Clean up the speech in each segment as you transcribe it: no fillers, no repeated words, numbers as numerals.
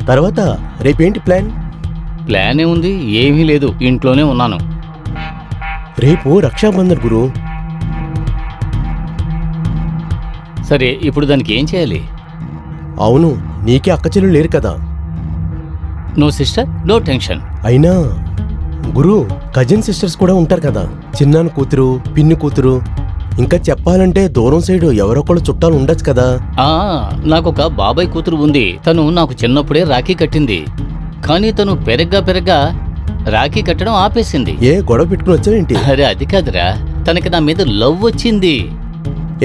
తర్వాత రేపేంటి plan? Plan ఏముంది, ఏమీ లేదు, ఇంట్లోనే ఉన్నాను. రేపు రక్షాబంధన్ గురు. సరే, ఇప్పుడు దానికి ఏం చేయాలి? అవును, నీకే అక్కచెల్లు లేరు కదా. No sister, no tension. అయినా గురు, కజిన్ సిస్టర్స్ కూడా ఉంటారు కదా, చిన్నాన్న కూతురు, పిన్ని కూతురు. ఇంకా చెప్పాలంటే దూరం సైడు ఎవరొకళ్ళు చుట్టాలు ఉండొచ్చు కదా. నాకొక బాబాయ్ కూతురు ఉంది. తను నాకు చిన్నప్పుడే రాఖీ కట్టింది. కానీ తను పెరగ్గా రాఖీ కట్టడం ఆపేసింది. ఏ గొడవ పెట్టుకుని వచ్చావేంటి? అరే అది కాదురా, తనకి నా మీద లవ్ వచ్చింది.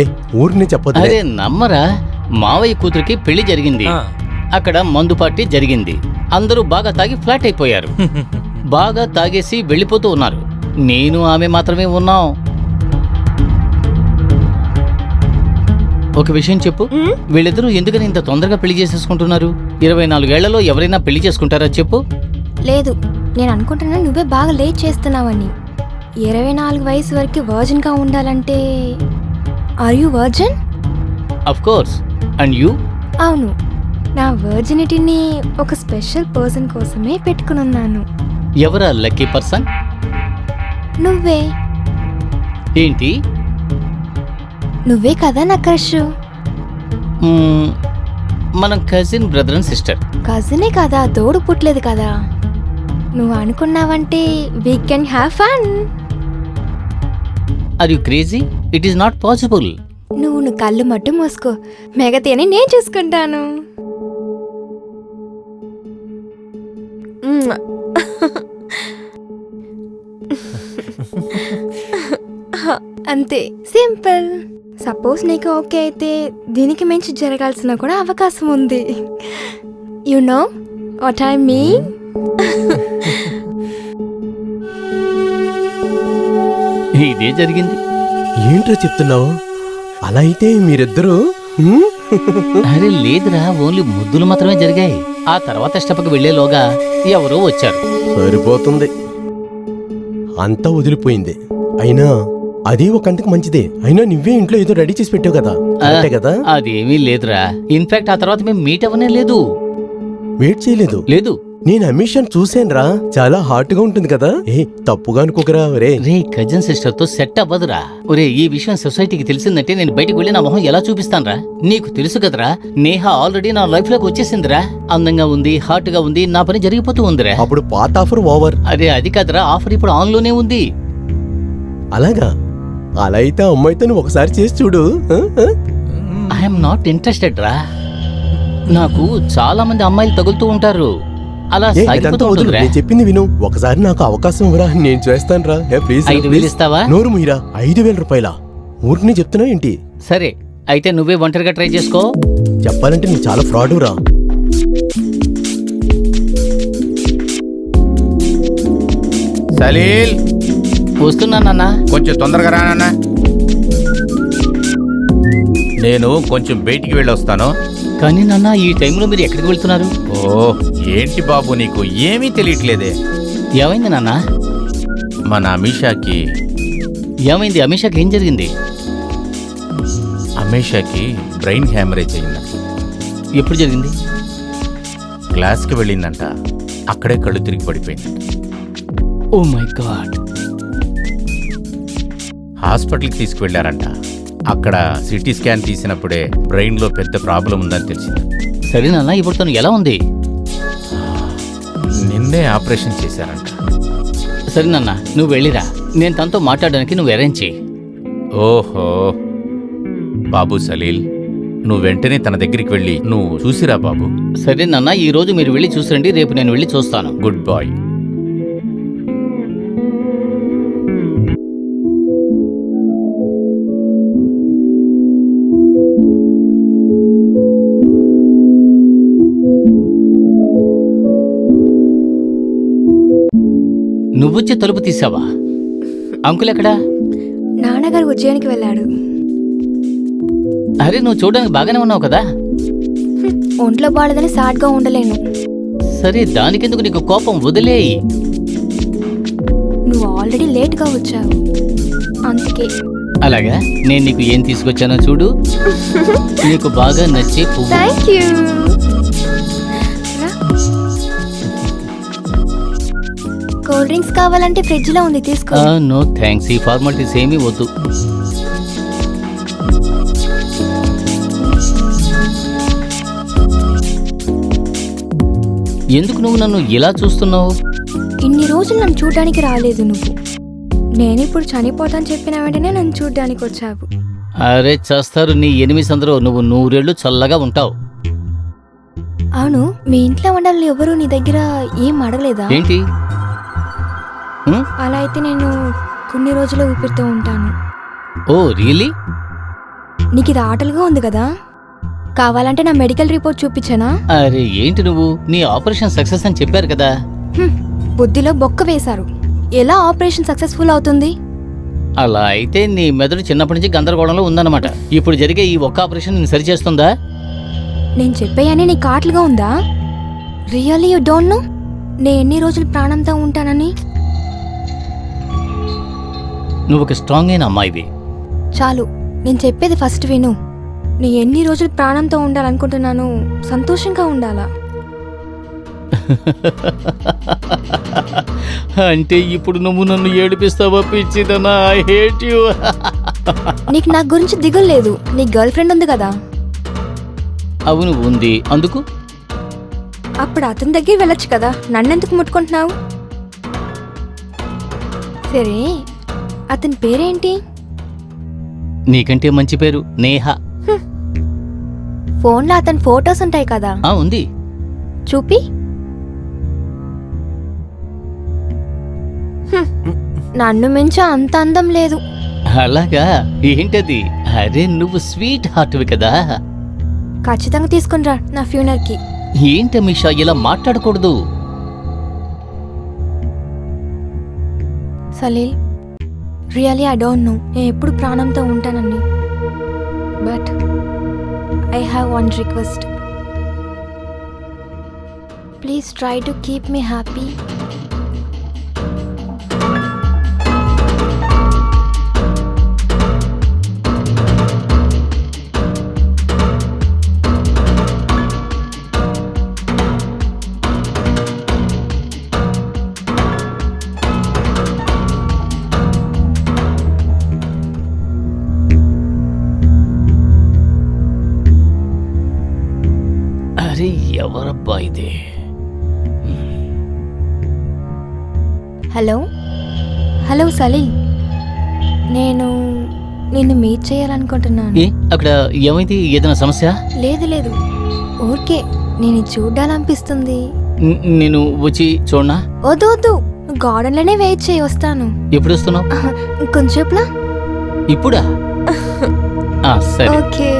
ఏ ఊరికి చెప్పదు. అరే నమ్మరా, మావయ్య కూతురికి పెళ్లి జరిగింది. అక్కడ మందు పార్టీ జరిగింది. అందరూ బాగా తాగి ఫ్లాట్ అయిపోయారు. బాగా తాగేసి వెళ్ళిపోతూ ఉన్నారు. నేను ఆమె మాత్రమే ఉన్నాం. ఒక విషయం చెప్పు, వీళ్ళిద్దరూ ఎందుకని ఇంత తొందరగా పెళ్లి చేసేసుకుంటున్నారు? 24 ఏళ్లలో ఎవరైనా పెళ్లి చేసుకుంటారా చెప్పు? లేదు, నేను అనుకుంటున్నా నువ్వే బాగా లేట్ చేస్తున్నావని. 24 వయసు వరకు వర్జిన్ గా ఉండాలంటే. Are you virgin? Of course. And you? అవును, నా వర్జినిటీని ఒక స్పెషల్ పర్సన్ కోసమే పెట్టుకున్నాను. ఎవరా లక్కీ పర్సన్? నువ్వే. ఏంటి? నువ్వే కదా నా క్రష్. మనం కజిన్, బ్రదర్ అండ్ సిస్టర్. కజినే కదా, తోడు పుట్టలేదు కదా. నువ్వు అనుకున్నావంటే we can have fun. Are you crazy? It is not possible. నువ్వు కళ్ళు మట్టు మూసుకో, మెగతేని నేను చూసుకుంటాను. అంతే, సింపుల్. సపోజ్ నీకు ఓకే అయితే దీనికి మించి జరగాల్సిన కూడా అవకాశం ఉంది. You know what I mean? ఇదే జరిగింది. ఏంట్రా చెప్తున్నావు? అలా అయితే మీరిద్దరూ అరే లేదురా, ఓన్లీ ముద్దులు మాత్రమే జరిగాయి. ఆ తర్వాత స్టెప్కి వెళ్లేలోగా ఎవరో వచ్చారు. సరిపోతుంది, అంతా వదిలిపోయింది. అయినా అదే ఒక అంతకు మంచిదే. అయినా నువ్వే ఇంట్లో ఏదో రెడీ చేసి పెట్టావు కదా, అంతే కదా? అదేమీ లేదురా. ఇన్ఫాక్ట్ ఆ తర్వాత మేము మీట్ అవ్వనే లేదు. వెయిట్ చేయలేదు? లేదు. నేను అమిషన్ చూసానురా, చాలా హాట్ గా ఉంటుంది కదా. ఏ తప్పుగా అనుకోకరా. రే కజిన్ సిస్టర్ తో సెట్ అవ్వదురా. ఒరే, ఈ విషయం సొసైటీకి తెలిసిందంటే నేను బయటికి వెళ్ళి నా మొహం ఎలా చూపిస్తానరా? నీకు తెలుసు కదరా, నేహ ఆల్రెడీ నా లైఫ్ లోకి వచ్చేసిందిరా. అందంగా ఉంది, హాట్ గా ఉంది, నా పని జరిగిపోతూ ఉందిరా. అప్పుడు పాత ఆఫర్ ఓవర్. అరే అది కాదురా, ఆఫర్ ఇప్పుడు ఆన్ లోనే ఉంది. అలాగా? అలా అయితే అమ్మాయితో నువ్వు ఒకసారి చేసి చూడు. ఐఎమ్ నాట్ ఇంట్రెస్టెడ్ రా. నాకు చాలా మంది అమ్మాయిలు తగులుతూ ఉంటారు. అలా సాగిపోతూ ఉంటుందిరా. నేను చెప్పింది విను, ఒకసారి నాకు అవకాశం ఇవ్వరా, నేను చేస్తాను రా. ప్లీజ్. 5,000 ఇస్తావా? నోరు ముయిరా. 5,000 రూపాయల ఊరికి చెప్తున్నావు ఏంటి? సరే అయితే నువ్వే ఒంటరిగా ట్రై చేసుకో. చెప్పాలంటే నువ్వు చాలా ఫ్రాడ్ రా. సలీల్, వస్తున్నానన్నా. కొంచెం తొందరగా రానన్నా. నేను కొంచెం బయటికి వెళ్ళొస్తాను. కానీ నాన్న, ఈ టైంలో మీరు ఎక్కడికి వెళ్తున్నారు? ఓ ఏంటి బాబు, నీకు ఏమీ తెలియట్లేదే. ఏమైంది నాన్న? మన అమీషాకి ఏమైంది? అమీషాకి ఏం జరిగింది? అమీషాకి బ్రెయిన్ హ్యామరేజ్ అయిందంట. ఎప్పుడు జరిగింది? క్లాస్కి వెళ్ళిందంట, అక్కడే కళ్ళు తిరిగి పడిపోయింది. Oh my god. హాస్పిటల్కి తీసుకువెళ్లారంట. అక్కడ సిటీ స్కాన్ తీసినప్పుడే బ్రెయిన్ లో పెద్ద ప్రాబ్లం ఉందని తెలిసింది. సరే నాన్న, ఇప్పుడు తను ఎలా ఉంది? నిన్నే ఆపరేషన్ చేశారంట. సరే నాన్న, నువ్వు వెళ్ళిరా. నేను తనతో మాట్లాడడానికి నువ్వు అరేంజ్ చెయ్యి. ఓహో బాబు సలీల్, నువ్వు వెంటనే తన దగ్గరికి వెళ్ళి నువ్వు చూసిరా బాబు. సరే నాన్న, ఈ రోజు మీరు వెళ్ళి చూసండి, రేపు నేను వెళ్ళి చూస్తాను. Good bye. నువ్వొచ్చి తలుపు తీసావా? అంకుల్ ఎక్కడా? నాన్నగారు ఉద్యోగానికి వెళ్ళాడు. అరే నువ్వు చూడడానికి బాగానే ఉన్నావు కదా. ఒంట్లో బాలేదని సాడ్గా ఉండలేను. సరే దానికెందుకు నీకు కోపం, వదిలేయి. నువ్వు ఆల్రెడీ లేట్గా వచ్చావు అందుకే. అలాగా? నేను నీకు ఏం తీసుకొచ్చానో చూడు. నీకు బాగా నచ్చే పువ్వు. Thank you. కూల్ డ్రింక్స్ కావాలంటే ఫ్రిడ్జ్ లో ఉంది, తీసుకో. నో థ్యాంక్స్, ఈ ఫార్మాలిటీస్ ఏమీ వద్దు. ఎందుకు నువ్వు నన్ను ఇలా చూస్తున్నావు? ఇన్ని రోజులు నన్ను చూడ్డానికి రాలేదు నువ్వు. నేను ఇప్పుడు చనిపోతాను చెప్పిన వెంటనే నన్ను చూడ్డానికి వచ్చావు. అరే చేస్తారు నీ ఎనిమిది సందరూ, నువ్వు 100 ఏళ్ళు చల్లగా ఉంటావు. అవును, మీ ఇంట్లో ఉండాలి ఎవరు నీ దగ్గర ఏం అడగలేదా? ఏంటి? అలా అయితే నేను కొన్ని రోజులు ఊపిరితో ఉంటాను. Oh really? నీకు ఇది ఆటలుగా ఉంది కదా, కావాలంటే నా మెడికల్ రిపోర్ట్ చూపించానా? అరే ఏంటి నువ్వు, నీ ఆపరేషన్ సక్సెస్ అని చెప్పారు కదా. బుద్ధిలో బొక్క వేశారు. ఎలా ఆపరేషన్ సక్సెస్ఫుల్ అవుతుంది? అలా అయితే నీ మెదడు చిన్నప్పటి నుంచి గందరగోళంలో ఉందన్నమాట. ఇప్పుడు జరిగే ఈ ఒక్క ఆపరేషన్ నేను సరిచేస్తుందా? నేను చెప్పేయని నీకు ఆటలుగా ఉందా? రియల్లీ యూ డోంట్ నో నేను ఎన్ని రోజులు ప్రాణంతో ఉంటానని? నువ్వు ఒక స్ట్రాంగ్ అయిన అమ్మాయివి. చాలు, నేను చెప్పేది ఫస్ట్ విను. నీ ఎన్ని రోజులు ప్రాణంతో ఉండాలనుకుంటున్నాను, సంతోషంగా ఉండాలా? అంటే ఇప్పుడు నువ్వు నన్ను ఏడిపిస్తావా పిచ్చిదనా? I hate you. నీకు నా గురించి దిగులు లేదు, నీ గర్ల్ ఫ్రెండ్ ఉంది కదా. అవును ఉంది, అందుకు అప్పుడు అతని దగ్గర వెళ్ళొచ్చు కదా, నన్నెందుకు ముట్టుకుంటున్నావు? సరే, అతని పేరేంటి? నీకంటే మంచి పేరు నేహ. ఫోన్లో అతని ఫోటోస్ ఉంటాయి కదా. ఉంది. చూపి. నన్ను మించి అంత అందం లేదు. అలాగా? ఏంటది? అరే నువ్వు స్వీట్ హార్ట్వి కదా. ఖచ్చితంగా తీసుకునిరా నా ఫ్యూనర్కి. ఏంటి అమిషా ఇలా మాట్లాడకూడదు. Salil, really I don't know నేను ఎప్పుడు ప్రాణంతో ఉంటానని, but I have one request. Please try to keep me happy. అరే ఎవరబ్బా ఇది? హలో హలో సలీల్, నేను నిన్ను మీట్ చేయాలనుకుంటున్నాను. ఏ అక్కడ ఏమైంది? ఏదైనా సమస్య? లేదు లేదు, ఊరికే నేను ఇది చూడాలనిపిస్తుంది. నేను వచ్చి చూడనా? వద్దు వద్దు, గార్డెన్లోనే వెయిట్ చేయి, వస్తాను. ఎప్పుడు వస్తున్నావు? కొంచెంసేపులా. ఇప్పుడా? సరే. ఓకే.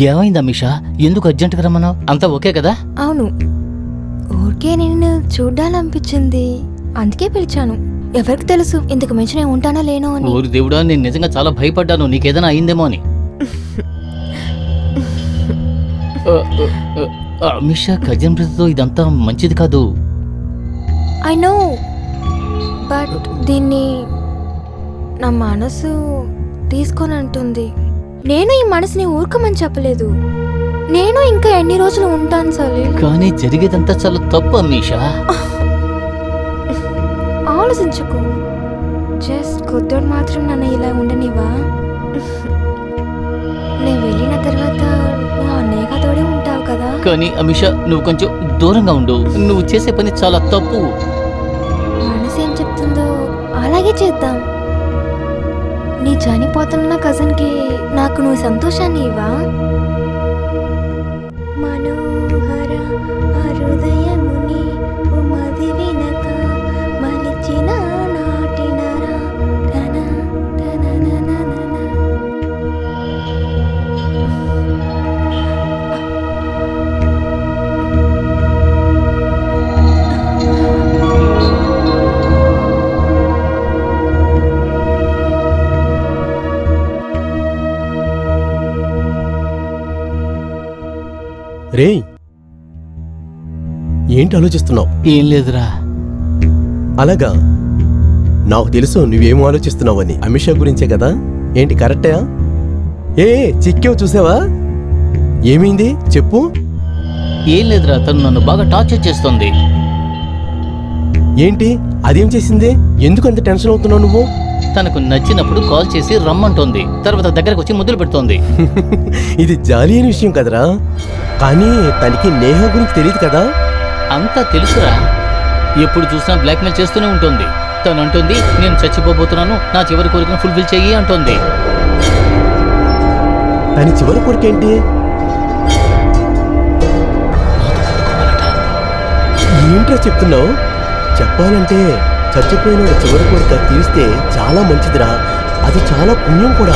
ఏమైంది అమిషా? ఎందుకు అర్జెంటుగా రమ్మన్నావు? అంతా ఓకే కదా? అవును, ఊరికే నిన్ను చూడాలనిపించింది, అందుకే పిలిచాను. ఎవరికి తెలుసు ఇంతకు మించి నేను ఉంటానో లేనో అని. ఊరి దేవుడా, నేను నిజంగా చాలా భయపడ్డాను నీకేదైనా అయిందేమో అని. అమిషా, కజిన్ బ్రదర్తో ఇదంతా మంచిది కాదు. ఐ నో, బట్ దీన్ని నా మనసు తీసుకొని అంటుంది. నేను ఈ మనసుని ఊరుకోమని చెప్పలేదు. నేను ఇంకా ఎన్ని రోజులు ఉంటాను సలీల్. కానీ జరిగేదంతా చాలా తప్పు అమీషా. ఆలోచించుకో, జస్ట్ కొద్దిగా మాత్రం నన్ను ఇలా ఉండనివా? నేను వెళ్ళిన తర్వాత నువ్వు అన్నయ్యతోడే ఉంటావు కదా. కానీ అమిషా, నువ్వు కొంచెం దూరంగా ఉండు. నువ్వు చేసే పని చాలా తప్పు. మనసు ఏం చెప్తుందో అలాగే చేద్దాం. నీ చనిపోతున్న కజిన్కి నాకు నువ్వు సంతోషాన్ని ఇవ్వా? మనోహర హృదయముని ఉమది వినక మలిచిన నాటినరా తన తననననన. రేయ్, ఏంటి ఆలోచిస్తున్నావు? ఏం లేదురా. అలాగా, నాకు తెలుసు నువ్వేం ఆలోచిస్తున్నావని. అమిత్ షా గురించే కదా? ఏంటి కరెక్టా? చిక్కేవు చూసావా? ఏమైంది చెప్పు. ఏం లేదురా, తను నన్ను బాగా టార్చర్ చేస్తోంది. ఏంటి అదేం చేసింది? ఎందుకు అంత టెన్షన్ అవుతున్నావు నువ్వు? తనకు నచ్చినప్పుడు కాల్ చేసి రమ్మంటోంది, తర్వాత దగ్గరకు వచ్చి ముద్దులు పెడుతోంది. ఇది జాలి అయిన విషయం కదరా. కానీ తనకి నేహ గురించి తెలియదు కదా. అంతా తెలుసురా. ఎప్పుడు చూసినా బ్లాక్మెయిల్ చేస్తూనే ఉంటుంది. తను అంటుంది, నేను చచ్చిపోబోతున్నాను, నా చివరి కోరికను ఫుల్ఫిల్ చెయ్యి అంటోంది. తన చివరి కోరికేంటి? ఏంట్రా చెప్తున్నావు? చెప్పాలంటే చచ్చిపోయిన చివరి కోరిక తీరిస్తే చాలా మంచిదిరా. అది చాలా పుణ్యం కూడా.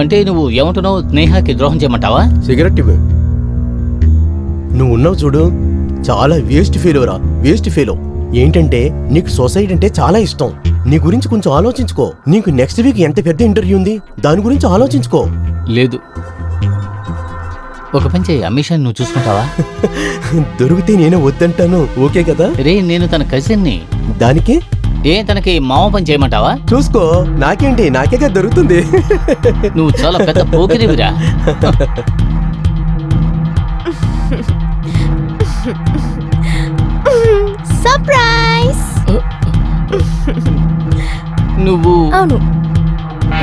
అంటే నువ్వు ఏమంటున్నావు? నేహాకి ద్రోహం చేయమంటావా? సిగరెట్ ఇవ్వు. నువ్వు ఉన్నావు చూడు, చాలా వేస్ట్ ఫెయిల్రా, వేస్ట్ ఫెయిల్. ఏంటంటే నీకు సొసైటీ అంటే చాలా ఇష్టం. నీ గురించి కొంచెం ఆలోచించుకో. నీకు నెక్స్ట్ వీక్ ఎంత పెద్ద ఇంటర్వ్యూ ఉంది, దాని గురించి ఆలోచించుకో. లేదు, ఒక పని చేయి, అమిత్ షాని నువ్వు చూసుకుంటావా? దొరికితే నేనే వద్దంటాను, ఓకే కదా? రే, నేను తన కజిన్ని. దానికి తనకి మామ పని చేయమంటావా? చూసుకో, నాకేంటి, నాకేగా దొరుకుతుంది. నువ్వు చాలా పెద్ద పోకిరివిరా. సర్ప్రైజ్! నువ్వు అవును,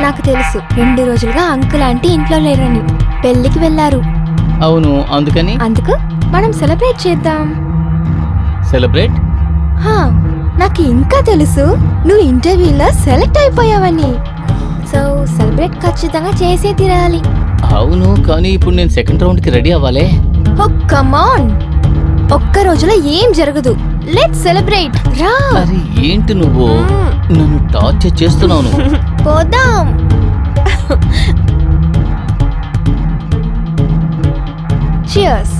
నాకు తెలుసు 2 రోజులుగా అంకుల్ ఆంటీ ఇంట్లో లేరని. పెళ్లికి వెళ్ళారు. అవును, అందుకు మనం సెలబ్రేట్ చేద్దాం. సెలబ్రేట్? హా, నాకు ఇంకా తెలుసు నువ్వు ఇంటర్వ్యూలో సెలెక్ట్ అయిపోయావని. సో సెలబ్రేట్ ఖచ్చితంగా చేసే తీరాలి. అవును, కానీ ఇప్పుడు నేను సెకండ్ రౌండ్ కి రెడీ అవ్వాలే. ఓ కమ్ ఆన్, ఒక్క రోజులో ఏం జరగదు. లెట్స్ సెలబ్రేట్ రా. అరే ఏంటి నువ్వు నన్ను టార్చర్ చేస్తున్నావు? నువ్వు పోదాం. Cheers.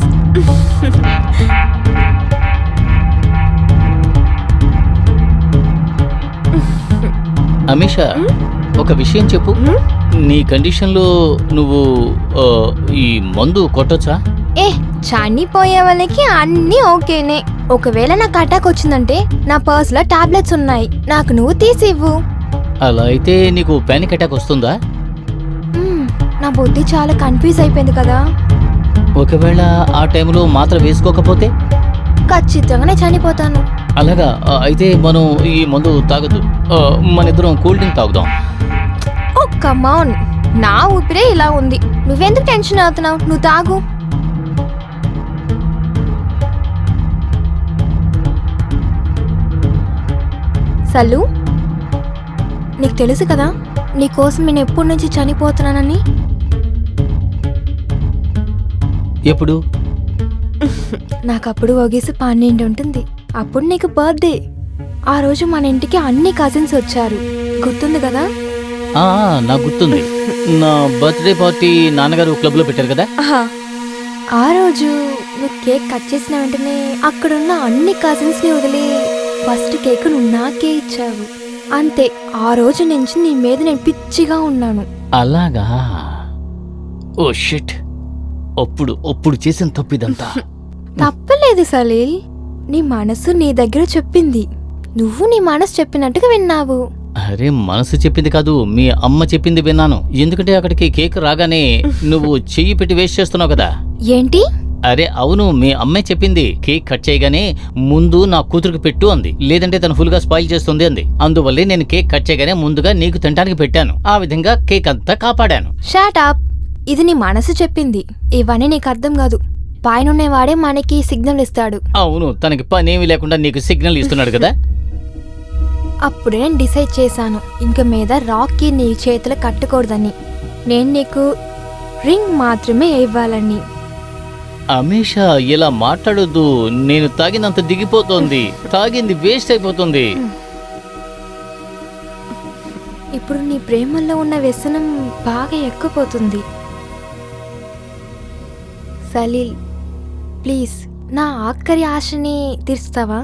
అమిషా, ఒక విషయం చెప్పు. నీ కండిషన్లో నువ్వు ఈ మందు కొట్టొచ్చా? చనిపోయే వాళ్ళకి అన్నీ ఓకేనే. ఒకవేళ నాకు అటాక్ వచ్చిందంటే నా పర్స్ లో టాబ్లెట్స్ ఉన్నాయి, నాకు నువ్వు తీసి ఇవ్వు. అలా అయితే నీకు పానిక్ అటాక్ వస్తుందా? నా బుద్ధి చాలా కన్ఫ్యూజ్ అయిపోయింది కదా. ఒకవేళ ఆ టైంలో మాత్రం వేసుకోకపోతే? ఖచ్చితంగానే చనిపోతాను. అలాగా అయితే మనం ఈ మందు తాగొద్దు. మన ఇద్దరం కూల్ డ్రింక్ తాగుదాం. ఓ కమ్ ఆన్, నా ఊపిరే ఇలా ఉంది, నువ్వెందుకు టెన్షన్ అవుతున్నావు? నువ్వు తాగు. సల్లు, నీకు తెలుసు కదా నీకోసం నేను ఎప్పటి నుంచి చనిపోతున్నానని. ఎప్పుడు? నాకప్పుడు వయసు 12 ఉంటుంది. అప్పుడు నీకు బర్త్డే. ఆ రోజు మన ఇంటికి అన్ని కజిన్స్ వచ్చారు, గుర్తుంది కదా? నాకు గుర్తుంది. నా బర్త్డే పార్టీ నాన్నగారు క్లబ్ లో పెట్టారు కదా. ఆ రోజు నువ్వు కేక్ కట్ చేసిన వెంటనే అక్కడున్న అన్ని కజిన్స్ ని వదిలి ఫస్ట్ కేక్ నువ్వు నాకే ఇచ్చావు. అంతే, ఆ రోజు నుంచి నీ మీద నేను పిచ్చిగా ఉన్నాను. అలాగా? ఓ షిట్, ఒప్పుడు చేసిన తప్పిదంతా. తప్పలేదు సలీల్, నీ మనసు నీ దగ్గర చెప్పింది, నువ్వు నీ మనసు చెప్పినట్టుగా విన్నావు. అరే, మనసు చెప్పింది కాదు, మీ అమ్మ చెప్పింది విన్నాను. ఎందుకంటే అక్కడికి కేక్ రాగానే నువ్వు చెయ్యి పెట్టి వేస్ట్ చేస్తున్నావు కదా. ఏంటి? అరే అవును, మీ అమ్మే చెప్పింది కేక్ కట్ చేయగానే ముందు నా కూతురికి పెట్టు అంది, లేదంటే తను ఫుల్ గా స్పాయిల్ చేస్తుంది అంది. అందువల్లే నేను కేక్ కట్ చేయగానే ముందుగా నీకు తినడానికి పెట్టాను. ఆ విధంగా కేక్ అంతా కాపాడాను. షట్ అప్, ఇది నీ మనసు చెప్పింది, ఇవన్నీ నీకు అర్థం కాదు. పైనున్నవాడే మనకి సిగ్నల్ ఇస్తాడు. అవును, తనకి పనేమీ లేకుండా నీకు సిగ్నల్ ఇస్తున్నాడు కదా. అప్పుడే నేను డిసైడ్ చేశాను, ఇంక మీద రాక్కి నీ చేతులు కట్టకూడదని. నేను నీకు రింగ్ మాత్రమే ఇవ్వాలని. అమేషా, ఇలా మాట్లాడొద్దు. నేను తాగినంత దిగిపోతోంది, తాగింది వేస్ట్ అయిపోతుంది. ఇప్పుడు నీ ప్రేమల్లో ఉన్న వ్యసనం బాగా ఎక్కుపోతుంది. సలీల్, ప్లీజ్ నా ఆఖరి ఆశని తీర్స్తావా?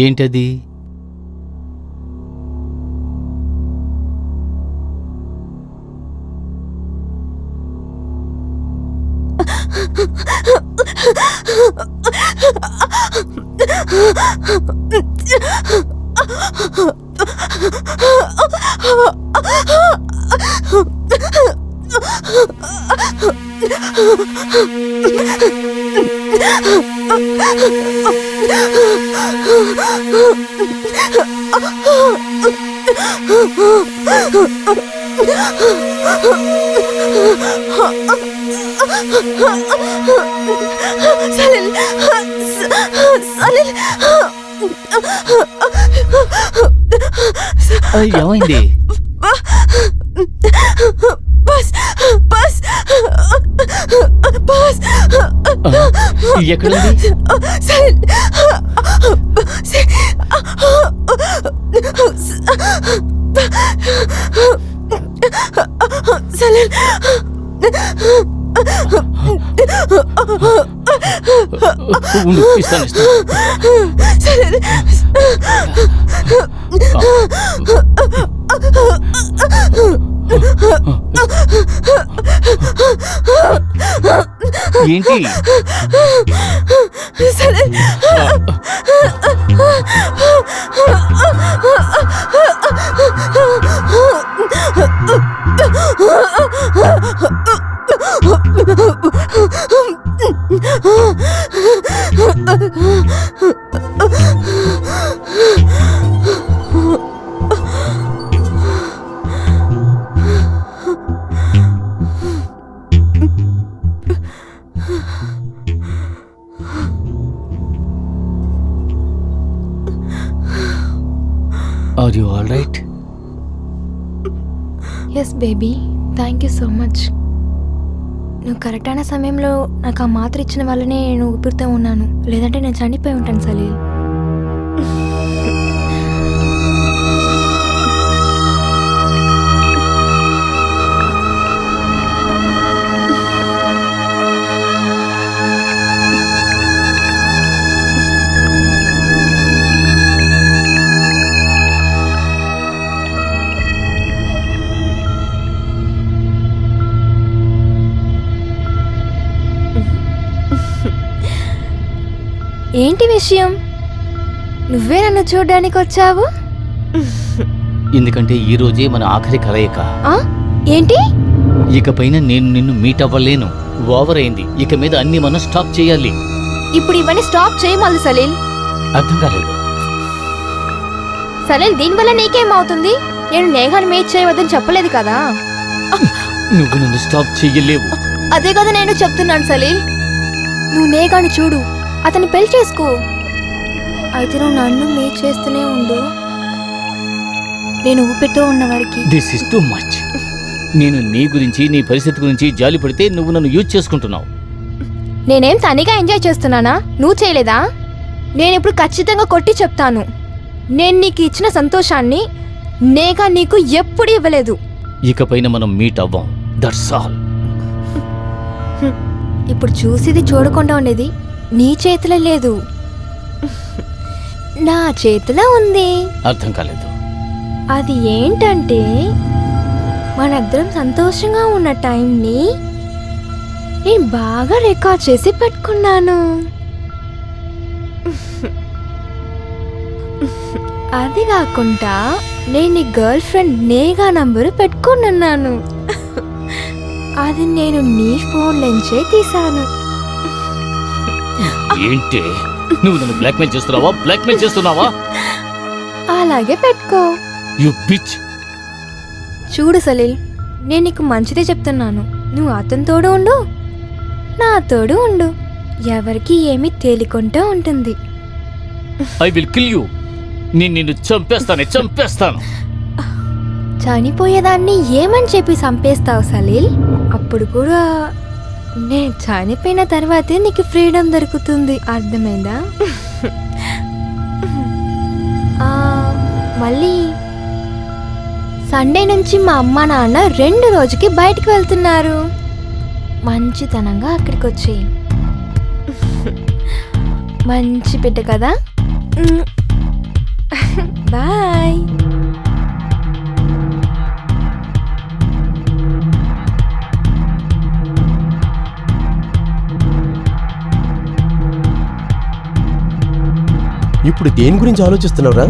ఏంటది? సలీల్, సలీల్. ఏమైంది? బస్ బస్ బస్ ఎక్కడుంది? సలీల్, సలీల్. ఉండు, ఇస్తాను. సలీల్, ఏంటి? Salil. Are you all right? Yes baby, thank you so much. నువ్వు కరెక్ట్ అయిన సమయంలో నాకు ఆ మాత్ర ఇచ్చిన వల్లనే నేను ఊపిరితో ఉన్నాను, లేదంటే నేను చనిపోయి ఉంటాను సలీల్. ఏంటి విషయం? నువ్వే నన్ను చూడడానికి వచ్చావు? ఎందుకంటే ఈ రోజే మన ఆఖరి కలయిక. ఆ? ఏంటి? ఇకపైన నేను నిన్ను మీట్ అవ్వలేను. ఓవర్ అయింది. ఇక మీద అన్ని మనం స్టాప్ చేయాలి. ఇప్పుడు ఇవన్నీ స్టాప్ చేయమల్లు సలీల్. అర్థం కాలేదు. సలీల్, దీనివల్ల నీకేమవుతుంది? నేను నేహాన్ని మీట్ చేయవద్దని చెప్పలేదు కదా. నువ్వు నన్ను స్టాప్ చెయ్యలేవు. అదే కదా నేను చెప్తున్నాను సలీల్. నువ్వు నేహాన్ని చూడు, అతన్ని పెళ్లి చేసుకో. అయితే నువ్వు నన్ను మీట్ చేస్తూనే ఉండు, నేను ఊపిరితో ఉన్న వారికి. This is too much. నేను నీ గురించి, నీ పరిస్థితి గురించి జాలి పడితే నువ్వు నన్ను యూజ్ చేసుకుంటున్నావు. నేనేం తనిగా ఎంజాయ్ చేస్తున్నానా? నువ్వు చేయలేదా? నేను ఇప్పుడు ఖచ్చితంగా కొట్టి చెప్తాను, నేను నీకు ఇచ్చిన సంతోషాన్ని నేగా నీకు ఎప్పుడు ఇవ్వలేదు. ఇకపైన మనం మీట్ అవ్వం. That's all. ఇప్పుడు చూసేది చూడకుండా ఉండేది నీ చేతిలో లేదు, నా చేతిలో ఉంది. అర్థం కాలేదు. అది ఏంటంటే మనిద్దరం సంతోషంగా ఉన్న టైంని నేను బాగా రికార్డ్ చేసి పెట్టుకున్నాను. అది కాకుండా నేను నీ గర్ల్ ఫ్రెండ్ నేగా నంబరు పెట్టుకున్నాను. అది నేను నీ ఫోన్ నుంచే తీశాను. ఏంటి? నువ్వు నన్ను బ్లాక్మెయిల్ చేస్తున్నావా? బ్లాక్మెయిల్ చేస్తున్నావా? అలాగే పెట్టుకో. You bitch. చూడు సలీల్, నేను నీకు మంచిదే చెప్తున్నాను. నువ్వు అతని తోడు ఉండు, నా తోడు ఉండు. ఎవరికి ఏమీ తేలికుంటూ ఉంటుంది. I will kill you. నేను నిన్ను చంపేస్తాను. చనిపోయేదాన్ని ఏమని చెప్పి చంపేస్తావు సలీల్? అప్పుడు కూడా నేను చనిపోయిన తర్వాతే నీకు ఫ్రీడమ్ దొరుకుతుంది, అర్థమైందా? మళ్ళీ సండే నుంచి మా అమ్మ నాన్న 2 రోజుకి బయటికి వెళ్తున్నారు. మంచితనంగా అక్కడికి వచ్చి మంచి బిడ్డ కదా. బాయ్. ఇప్పుడు దేని గురించి ఆలోచిస్తున్నావురా?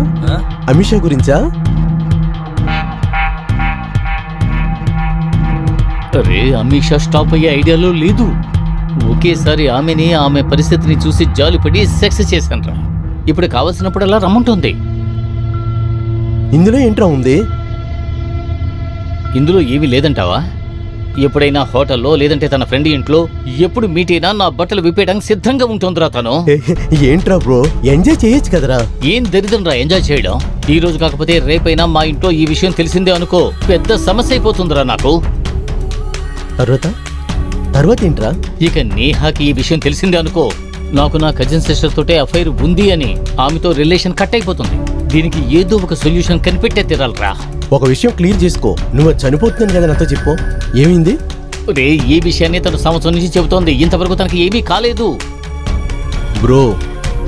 అమిషా గురించా? అరే అమీషా స్టాప్ అయ్యే ఐడియాలో లేదు. ఒకేసారి ఆమె పరిస్థితిని చూసి జాలిపడి సెక్స్ చేశాను. ఇప్పుడు కావలసినప్పుడల్లా రమ్మంటుంది. ఇందులో ఏంట్రా ఉంది? ఇందులో ఏమీ లేదంటావా? ఎప్పుడైనా హోటల్లో లేదంటే తన ఫ్రెండ్ ఇంట్లో ఎప్పుడు మీట్ అయినా నా బట్టలు విప్పేయడానికి సిద్ధంగా ఉంటుందిరా తను. ఏంట్రా బ్రో, ఎంజాయ్ చేయొచ్చు కదరా? ఏం దరిద్రంరా ఎంజాయ్ చేయడం. ఈ రోజు కాకపోతే రేపైనా మా ఇంట్లో ఈ విషయం తెలిసిందే అనుకో, పెద్ద సమస్య అయిపోతుందిరా నాకు. తర్వాత ఏంట్రా? ఇక నేహాకి ఈ విషయం తెలిసిందే అనుకో, నాకు నా కజిన్ సిస్టర్ తోటే అఫైర్ ఉంది అని ఆమెతో రిలేషన్ కట్ అయిపోతుంది. దీనికి ఏదో ఒక సొల్యూషన్ కనిపెట్టే తీరాలరా. ఒక విషయం క్లియర్ చేసుకో. నువ్వు చనిపోతున్నాను కదా నాతో చెప్పు, ఏమైంది? రే ఈ విషయాన్ని తను సంవత్సరం నుంచి చెబుతోంది, ఇంతవరకు తనకి ఏమీ కాలేదు. బ్రో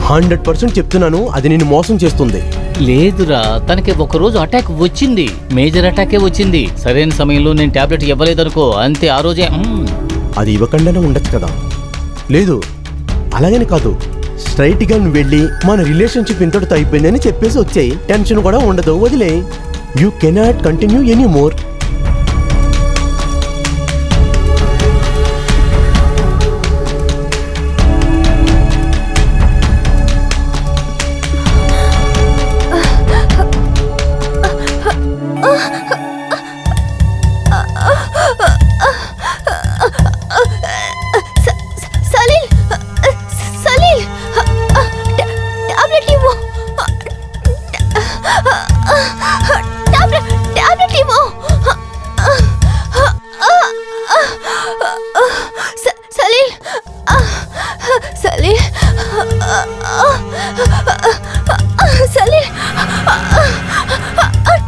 100% చెప్తున్నాను, అది నిన్ను మోసం చేస్తుంది. లేదురా, తనకి ఒకరోజు అటాక్ వచ్చింది, మేజర్ అటాకే వచ్చింది. సరైన సమయంలో నేను టాబ్లెట్ ఇవ్వలేదనుకో, అంతే ఆ రోజే. అది ఇవ్వకుండానే ఉండొచ్చు కదా. లేదు అలాగని కాదు, స్ట్రైట్ గా నువ్వు వెళ్ళి మన రిలేషన్షిప్ ఇంతటితో అయిపోయిందని చెప్పేసి వచ్చాయి. టెన్షన్ కూడా ఉండదు, వదిలే. You cannot continue any more.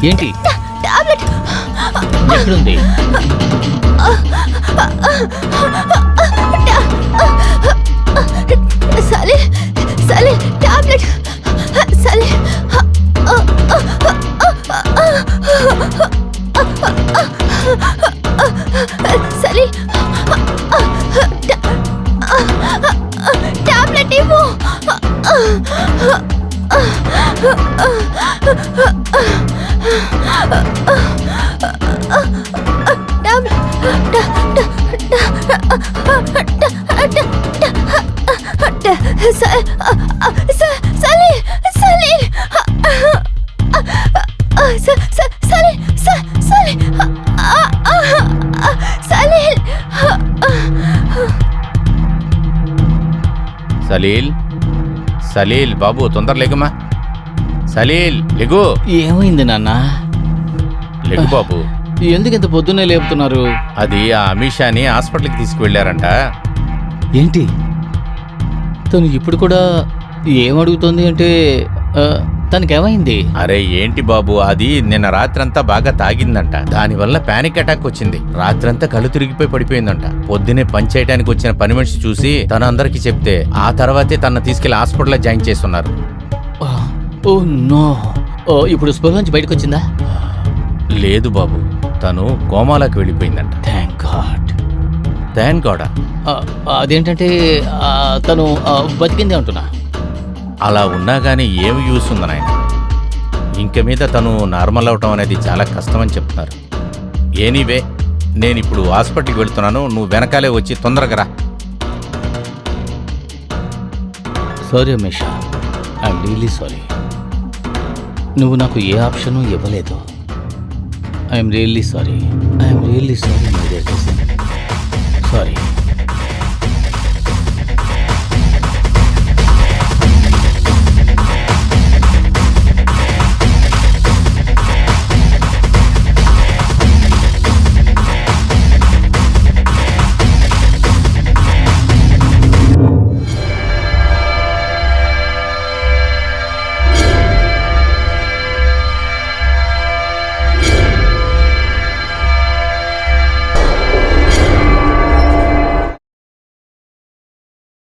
ఏంటి ఎక్కడుంది? సలీల్, సలీల్ బాబు తొందర లేకమ్మా. సలీల్ లెగు. ఏమైంది నాన్న? లెగు బాబు. ఎందుకు ఇంత పొద్దున్నే లేపుతున్నారు? అది ఆ అమీషాని హాస్పిటల్కి తీసుకువెళ్ళారంట. ఏంటి తను ఇప్పుడు కూడా ఏమడుగుతోంది అంటే తనకేమైంది? అరే ఏంటి బాబు, అది నిన్న రాత్రంతా బాగా తాగిందంట. దానివల్ల పానిక్ అటాక్ వచ్చింది. రాత్రంతా కళ్ళు తిరిగిపోయి పడిపోయిందంట. పొద్దునే పని చేయడానికి వచ్చిన పని మనిషి చూసి తన అందరికి చెప్తే ఆ తర్వాతే తన తీసుకెళ్లి హాస్పిటల్లో జాయిన్ చేస్తున్నారు. Oh no. ఇప్పుడు స్పృహ నుంచి బయటకు వచ్చిందా? లేదు బాబు, తను కోమాలోకి వెళ్ళిపోయిందంట. Thank God. Thank God. అదేంటంటే తను బతికిందే అంటున్నా. అలా ఉన్నా గానీ ఏమి యూస్ ఉంది నాయన. ఇంక మీద తను నార్మల్ అవటం అనేది చాలా కష్టమని చెప్తున్నారు. ఎనీవే నేను ఇప్పుడు హాస్పిటల్కి వెళ్తున్నాను, నువ్వు వెనకాలే వచ్చి తొందరగా రా. Sorry Ameesha, I'm really sorry. నువ్వు నాకు ఏ ఆప్షను ఇవ్వలేదు. I'm really sorry. I'm really sorry. Sorry.